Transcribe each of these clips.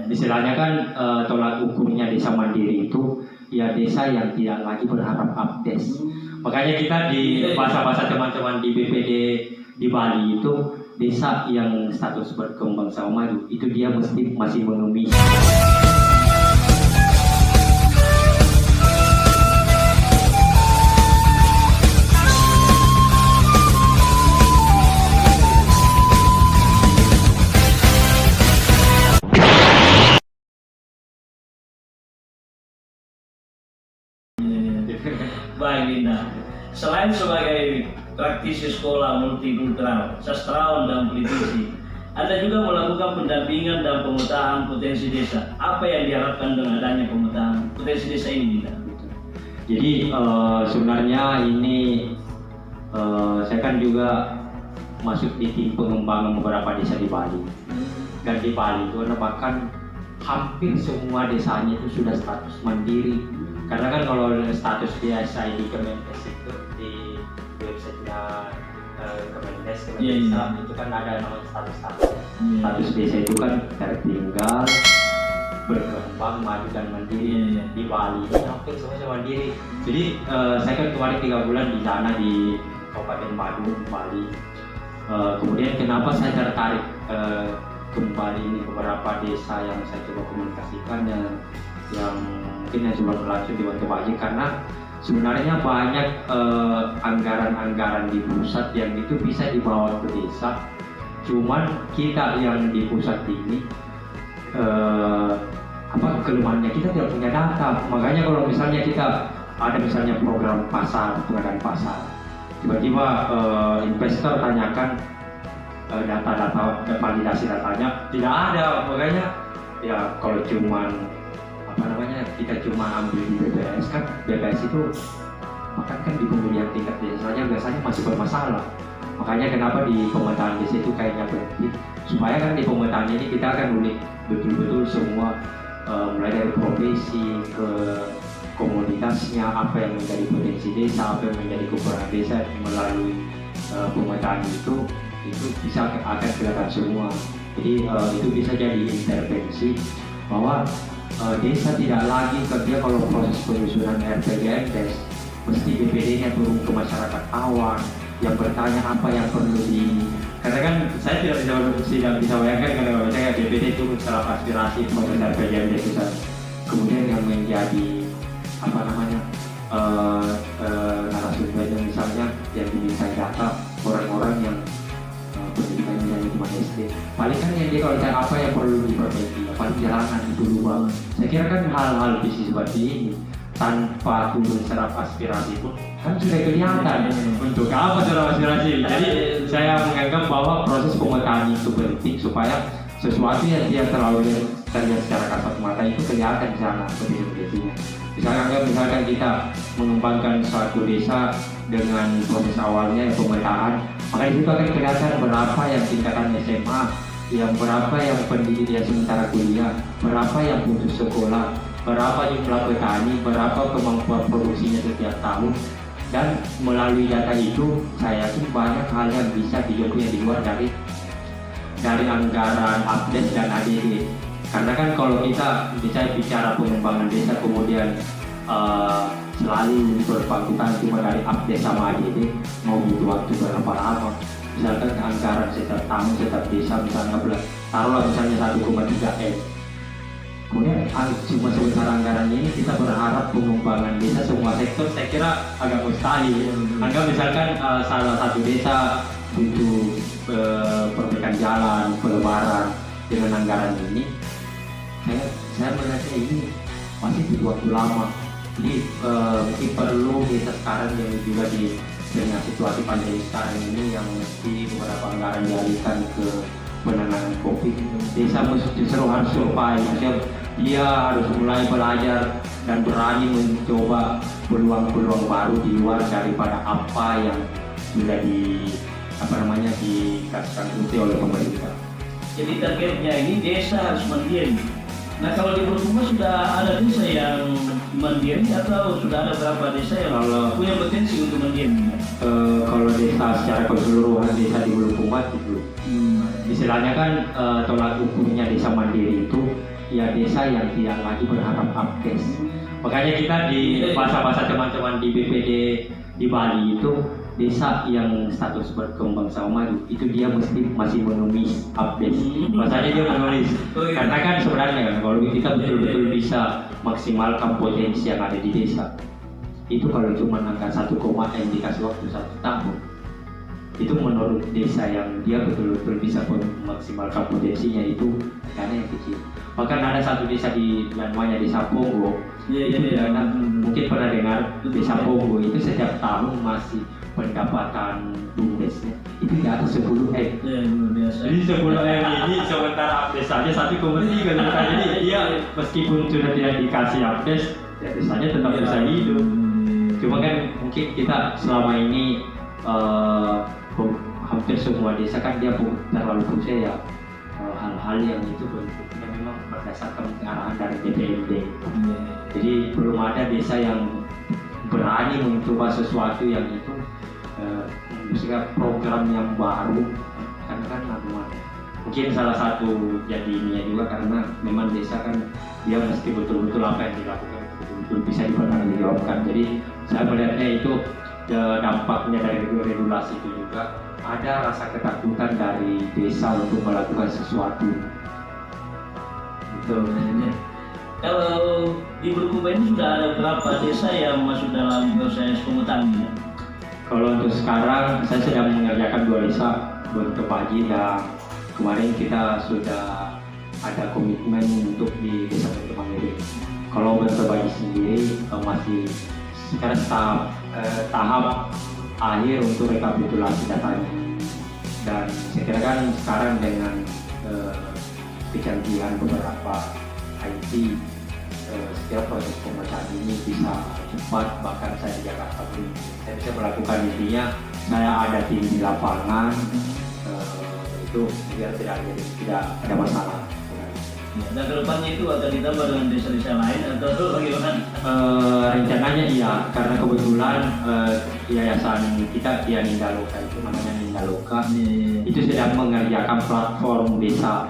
istilahnya kan tolak ukurnya desa mandiri itu ya desa yang tidak lagi berharap update. Makanya kita di masa-masa teman-teman di BPD di Bali itu desa yang status berkembang sama maju itu dia mesti masih memenuhi. Baik Linda, selain sebagai praktisi sekolah multikultural, sastrawan dan politisi, Anda juga melakukan pendampingan dan pemetaan potensi desa. Apa yang diharapkan dengan adanya pemetaan potensi desa ini, Linda? Jadi sebenarnya ini saya kan juga masuk di tim pengembangan beberapa desa di Bali. Dan di Bali itu bahkan hampir semua desanya itu sudah status mandiri. Karena kan kalau status desa di Kemenkes itu di websitenya Kemenkes itu kan ada namanya status. Status desa itu kan tertinggal, berkembang, maju dan mandiri. Di Bali ini hampir semuanya mandiri. Jadi saya kan kemarin 3 bulan di sana di Kabupaten Badung, Bali. Kemudian kenapa saya tertarik kembali ini beberapa desa yang saya coba komunikasikan yang mungkin yang sudah berlangsung di Bantu Baji, karena sebenarnya banyak anggaran-anggaran di pusat yang itu bisa dibawa ke desa. Cuman kita yang di pusat ini kelemahannya kita tidak punya data. Makanya kalau misalnya kita ada misalnya program pasar, pengadaan pasar, tiba-tiba investor tanyakan data-data validasi datanya tidak ada. Makanya ya kalau cuman kita cuma ambil di BPS, kan BPS itu bahkan kan di pemilihan tingkat desanya biasanya masih bermasalah. Makanya kenapa di pemetaan desa itu kayaknya penting, supaya kan di pemetaan ini kita akan ulik betul-betul semua, mulai dari profesi ke komoditasnya, apa yang menjadi potensi desa, apa yang menjadi kekurangan desa. Melalui pemetaan itu bisa akan kelihatan semua. Jadi itu bisa jadi intervensi bahwa desa tidak lagi kerja kalau proses penyusunan RPJMdes mesti BPD-nya turun ke masyarakat awam yang bertanya apa yang perlu karena kan saya tidak bisa bayangkan kalau misalnya BPD itu secara aspirasi proses RPJMdes itu, kemudian yang menjadi narasumbernya misalnya yang diminta data orang-orang yang pendidikannya dari cuma SD, paling kan yang dia kalau cari apa yang perlu diperbaiki, paling jalanan itu lubang. Saya kira kan hal-hal visi seperti ini tanpa turun serap aspirasi pun kan sudah kelihatan untuk apa serap aspirasi. Jadi saya menganggap bahwa proses pemetaan itu penting supaya sesuatu yang tidak terlalu terlihat secara kasat mata itu kelihatan di sana seperti misalkan kita mengembangkan suatu desa dengan proses awalnya pemetaan, maka di situ akan kelihatan berapa yang tingkatan SMA, yang berapa yang pendidikan sementara kuliah, berapa yang putus sekolah, berapa jumlah petani, berapa kemampuan produksinya setiap tahun. Dan melalui data itu saya yakin banyak hal yang bisa dijauhi di luar dari anggaran update dan ADD. Karena kan kalau kita bisa bicara pengembangan desa kemudian selalu berpangkutan cuma dari update sama ADD, mau butuh waktu berapa lama. Misalkan anggaran setiap tahun setiap desa misalnya taruhlah misalnya 1,3 M, kemudian cuma sebesar anggaran ini kita berharap pengembangan desa semua sektor, saya kira agak mustahil. Anggap misalkan salah satu desa butuh perbaikan jalan, pelebaran, dengan anggaran ini saya melihatnya ini masih butuh waktu lama. Jadi mungkin perlu desa sekarang yang juga dengan situasi pandemi sekarang ini yang mesti beberapa anggaran dialihkan ke penanganan COVID. Desa mesti harus survive, dia harus mulai belajar dan berani mencoba peluang-peluang baru di luar daripada apa yang sudah dikasihkan oleh pemerintah. Jadi targetnya ini desa harus mandiri. Nah kalau di Bulukumba sudah ada desa yang mandiri atau sudah ada berapa desa yang punya potensi untuk mandiri? Kalau desa secara keseluruhan desa di Bulukumba itu istilahnya kan tolak ukurnya desa mandiri itu ya desa yang tidak lagi berharap update. Makanya kita di bahasa-bahasa teman-teman di BPD di Bali itu desa yang status berkembang sama maju itu dia mesti masih menulis update. Masanya dia menulis karena kan sebenarnya kan kalau kita betul-betul bisa maksimalkan potensi yang ada di desa itu kalau cuma angka 1, yang dikasih waktu 1 tahun itu menurut desa yang dia betul-betul bisa memaksimalkan potensinya itu dana yang kecil. Bahkan ada satu desa di namanya Desa Pongo, dana mungkin pernah dengar Desa Pongo itu setiap tahun masih pendapatan BUMDesnya itu di atas 10 M. Jadi 10 M ini sementara update saja 1,3 juta. Jadi dia meskipun sudah tidak dikasih update, ya desanya tetap bisa hidup. Cuma kan mungkin kita selama ini hampir semua desa kan dia terlalu percaya hal-hal yang itu bentuknya memang berdasarkan arahan dari DPRD. Jadi belum ada desa yang berani mencoba sesuatu yang itu misalnya program yang baru karena kan mungkin salah satu jadi ininya juga karena memang desa kan dia mesti betul-betul apa yang dilakukan betul-betul bisa dipertanggungjawabkan. Jadi saya melihatnya itu dampaknya dari regulasi itu juga ada rasa ketakutan dari desa untuk melakukan sesuatu. Betul. Kalau di Bulukumba ini sudah ada berapa desa yang masuk dalam proses pemetaan ini? Kalau untuk sekarang saya sedang mengerjakan 2 desa Berkepaji yang kemarin kita sudah ada komitmen untuk di desa Berkemangiri. Kalau Berkepaji sendiri masih sekarang tahap akhir untuk rekapitulasi datanya. Dan saya kira kan sekarang dengan kecanggihan beberapa IT setiap proses pemetaan ini bisa cepat. Bahkan saya di Jakarta pun saya bisa melakukan intinya saya ada tim di lapangan itu biar tidak ada masalah. Dan kedepannya itu akan ditambah dengan desa-desa lain atau bagaimana? Rencananya iya, karena kebetulan yayasan kita di Nindaloka itu namanya Nindaloka itu sedang mengerjakan platform desa.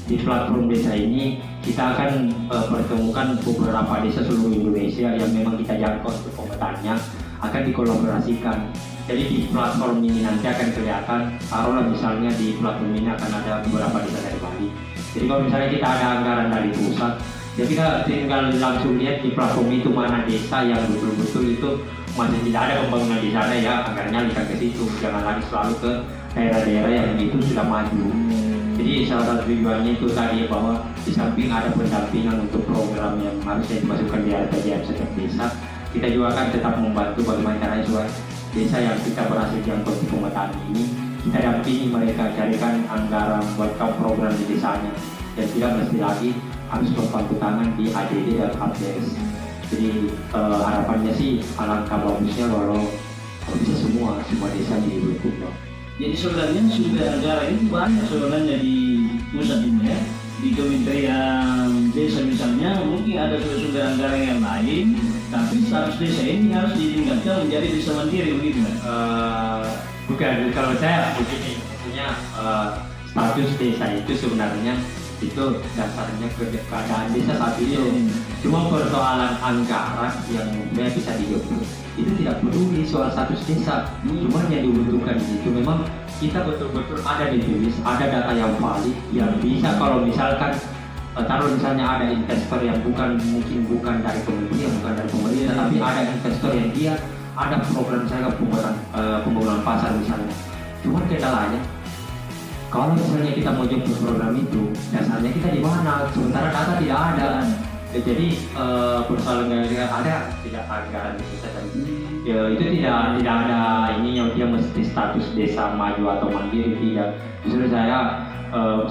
Di platform desa ini kita akan pertemukan beberapa desa seluruh Indonesia yang memang kita jangkau untuk pemetaannya akan dikolaborasikan. Jadi di platform ini nanti akan kelihatan, taruhlah misalnya di platform ini akan ada beberapa desa dari Bali. Jadi kalau misalnya kita ada anggaran dari pusat, ya kita tinggal langsung lihat di platform itu mana desa yang betul-betul itu masih tidak ada pembangunan di sana ya, anggarannya alihkan ke situ, jangan lagi selalu ke daerah-daerah yang itu sudah maju. Jadi salah satu tujuannya itu tadi bahwa di samping ada pendampingan untuk program yang harusnya dimasukkan di RPJM setiap desa, kita juga akan tetap membantu bagaimana caranya supaya desa yang kita berhasil jangkau di pemetaan ini kita dampingi mereka, carikan anggaran buat program di desanya dan tidak mesti lagi harus berpangku tangan di ADD dan ABS. Jadi harapannya sih alangkah bagusnya kalau bisa semua desa di Bulukumba. Jadi sebenarnya sumber negara itu banyak sebenarnya di pusat ini ya, di Kementerian Desa misalnya mungkin ada sumber anggaran yang lain, tapi status desa ini harus ditingkatkan menjadi desa mandiri begitu kan? Bukan, kalau saya begini, maksudnya status desa itu sebenarnya itu dasarnya keadaan desa saat itu. Cuma persoalan anggaran yang mudah bisa dijawab itu tidak peduli soal status desa. Cuma yang dibutuhkan di situ memang kita betul-betul ada ditulis, ada data yang valid yang bisa kalau misalkan taruh misalnya ada investor yang mungkin bukan dari kementerian, bukan dari pemerintah, tapi ada investor yang dia ada program misalnya pembangunan pasar misalnya. Cuma kendalanya kalau misalnya kita mau jemput program itu, dasarnya kita di mana? Sementara data tidak ada. Jadi persoalan ada tidak anggaran itu saja. Ya, itu tidak ada ini yang dia mesti status desa maju atau mandiri tidak. Justru saya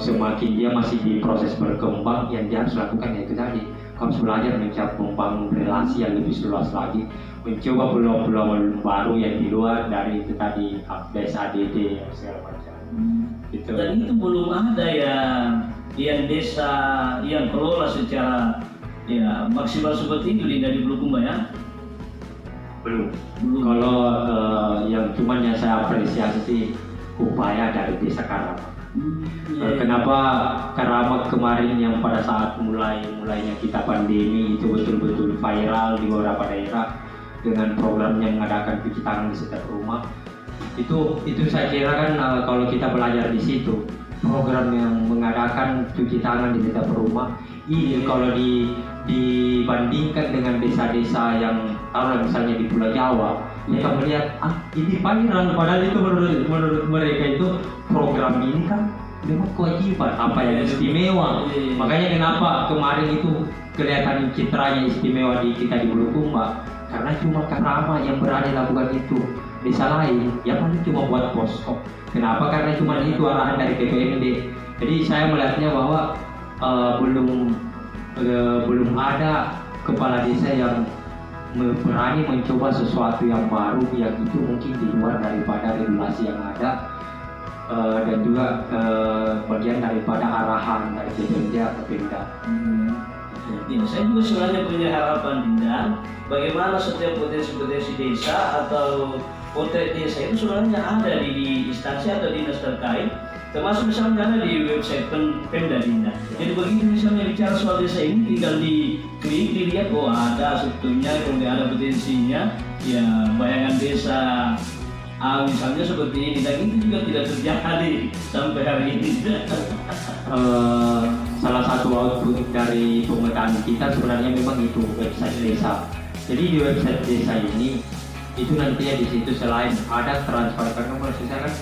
semakin dia masih di proses berkembang, yang dia harus lakukan yaitu tadi harus belajar mencoba membangun relasi yang lebih luas lagi, mencoba pulau-pulau baru yang di luar dari itu tadi desa ADD segala macam. Gitu. Dan itu belum ada yang desa yang kelola secara ya maksimal seperti ini dari Bulukumba ya? Belum. Kalau yang cuman yang saya apresiasi sih upaya dari Desa Karama. Kenapa Keramat kemarin yang pada saat mulainya kita pandemi itu betul-betul viral di beberapa daerah dengan program yang mengadakan cuci tangan di setiap rumah. Itu saya kira kan kalau kita belajar di situ, program yang mengadakan cuci tangan di setiap rumah ini kalau dibandingkan dengan desa-desa yang taruhlah misalnya di Pulau Jawa, kita melihat ini viral, padahal itu menurut mereka itu program ini kan memang kewajiban, apa yang istimewa. Makanya kenapa kemarin itu kelihatan citranya istimewa di kita di Bulukumba, karena cuma Keramat yang berani lakukan itu. Desa lain ya paling cuma buat posko. Kenapa? Karena cuma itu arahan dari PPMD. Jadi saya melihatnya bahwa belum ada kepala desa yang berani mencoba sesuatu yang baru yang itu mungkin di luar daripada regulasi yang ada, dan juga bagian daripada arahan dari PPMD atau Pemda. Ya, saya juga sebenarnya punya harapan, Dinda, bagaimana setiap potensi-potensi desa atau potret desa itu sebenarnya ada di instansi atau dinas terkait, termasuk misalnya ada di website Pemda, Dinda. Jadi begitu misalnya bicara soal desa ini, tinggal diklik, dilihat, oh ada sebetulnya, kemudian ada potensinya, ya bayangan desa misalnya seperti ini, dan itu juga tidak terjadi sampai hari ini. Salah satu output dari pemetaan kita sebenarnya memang itu website desa. Jadi di website desa ini itu nantinya di situ selain ada transparan, karena menurut saya kan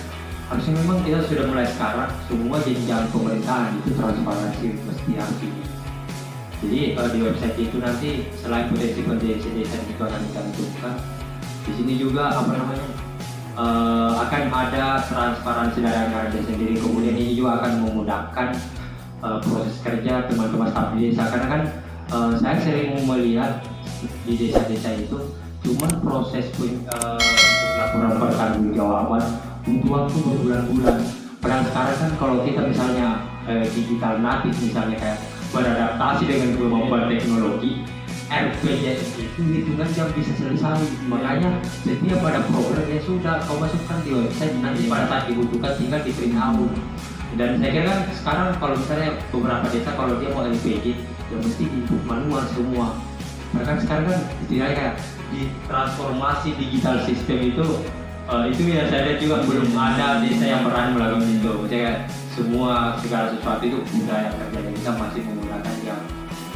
harusnya memang kita sudah mulai sekarang semua jenjang pemerintahan itu transparansi mesti harus ini. Jadi di website itu nanti selain potensi desa itu akan dicantumkan, di sini juga akan ada transparansi dari anggaran desa sendiri. Kemudian ini juga akan memudahkan proses kerja teman-teman staf di desa, karena kan saya sering melihat di desa-desa itu cuman proses laporan pertanggungjawaban butuh waktu berbulan-bulan. Padahal sekarang kan kalau kita misalnya digital natif misalnya kayak beradaptasi dengan kemampuan teknologi, RPJS itu hitungan jam bisa selesai. Makanya setiap ada program yang sudah kau masukkan di website, nanti pada saat dibutuhkan tinggal di print out. Dan saya kira kan sekarang kalau misalnya beberapa desa kalau dia mau LPG ya mesti diinput manual semua. Bahkan sekarang kan istilahnya kayak di transformasi digital sistem itu ya saya lihat juga belum ada desa yang berani melakukan itu. Maksudnya semua segala sesuatu itu budaya kerja kita masih menggunakan yang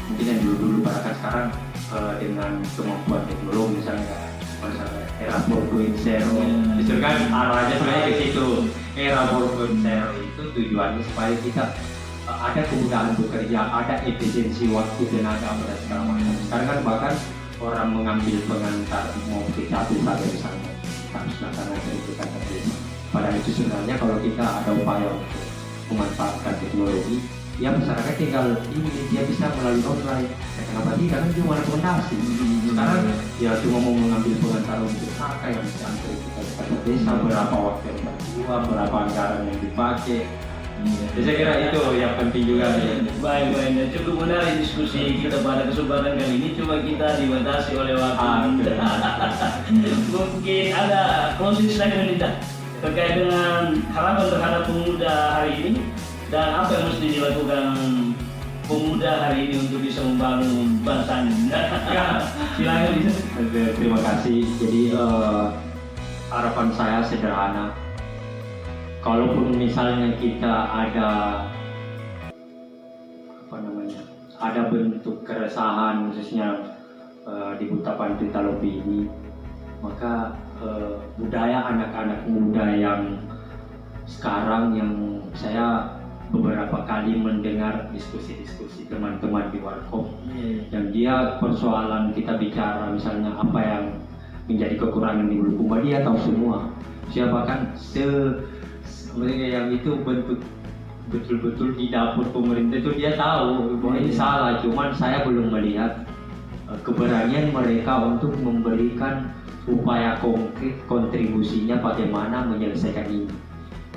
mungkin yang dulu bahkan sekarang dengan kemampuan teknologi misalnya era 4.0 justru kan arahnya sebenarnya ke situ. Era 4.0 itu tujuannya supaya kita ada kemudahan bekerja, ada efisiensi waktu, tenaga dan segala macam. Sekarang kan bahkan orang mengambil pengantar mau ke Capil saja misalnya harus melaksanakan itu kan desa. Padahal itu sebenarnya kalau kita ada upaya untuk memanfaatkan teknologi, ya masyarakat tinggal ini dia bisa melalui online. Kenapa tidak? Kan cuma rekomendasi. Sekarang ya cuma mau mengambil pengantar untuk kakak yang bisa antar kita kepada desa, berapa waktu yang berjuang, berapa anggaran yang dipakai. Jadi saya kira itu yang penting juga. Baik, dan cukup menarik diskusi kita pada kesempatan kali ini. Cuma kita dibatasi oleh waktu. Mungkin ada closing statement kita terkait dengan harapan terhadap pemuda hari ini dan apa yang mesti dilakukan pemuda hari ini untuk bisa membangun bangsa ini. Silakan bisa. Terima kasih. Jadi harapan saya sederhana. Kalaupun misalnya kita ada bentuk keresahan khususnya di Butapan Pitalopi ini, maka budaya anak-anak muda yang sekarang yang saya beberapa kali mendengar diskusi-diskusi teman-teman di Warkop yang dia persoalan kita bicara misalnya apa yang menjadi kekurangan di Bulukumba, dia tahu semua. Siapa kan mereka yang itu bentuk betul-betul di dapur pemerintah itu dia tahu bahwa ini salah, cuman saya belum melihat keberanian mereka untuk memberikan upaya konkret kontribusinya bagaimana menyelesaikan ini.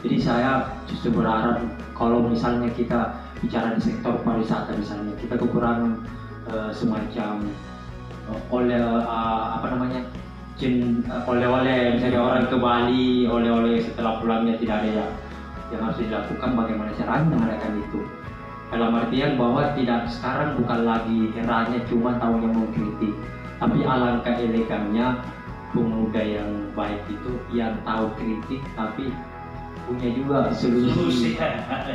Jadi saya justru berharap kalau misalnya kita bicara di sektor pariwisata misalnya kita kekurangan semacam oleh-oleh misalnya orang ke Bali oleh-oleh setelah pulangnya tidak ada yang yang harus dilakukan bagaimana caranya mengadakan itu. Dalam artian bahwa tidak, sekarang bukan lagi eranya cuma tahunya mengkritik, tapi alangkah elegannya pemuda yang baik itu yang tahu kritik tapi punya juga solusi.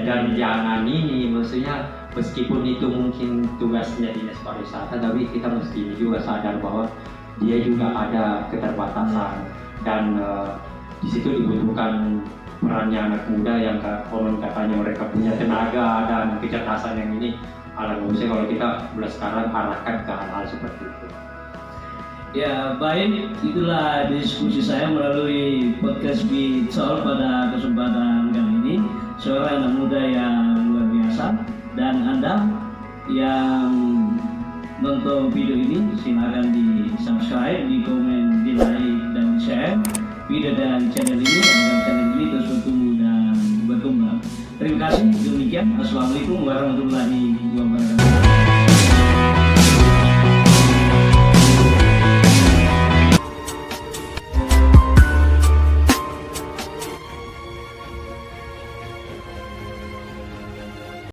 Dan jangan ini, maksudnya meskipun itu mungkin tugasnya dinas pariwisata, tapi kita mesti juga sadar bahwa dia juga ada keterbatasan, dan di situ dibutuhkan perannya anak muda yang konon katanya mereka punya tenaga dan kecerdasan yang ini. Alangkah kalau kita mulai sekarang arahkan ke hal-hal seperti itu. Ya baik, itulah diskusi saya melalui podcast Beat Soul pada kesempatan kali ini. Seorang anak muda yang luar biasa, dan Anda yang nonton video ini silakan di subscribe, di komen, di like, dan di share video dan channel ini agar channel ini terus bertumbuh dan berkembang. Terima kasih, demikian. Assalamualaikum warahmatullahi wabarakatuh.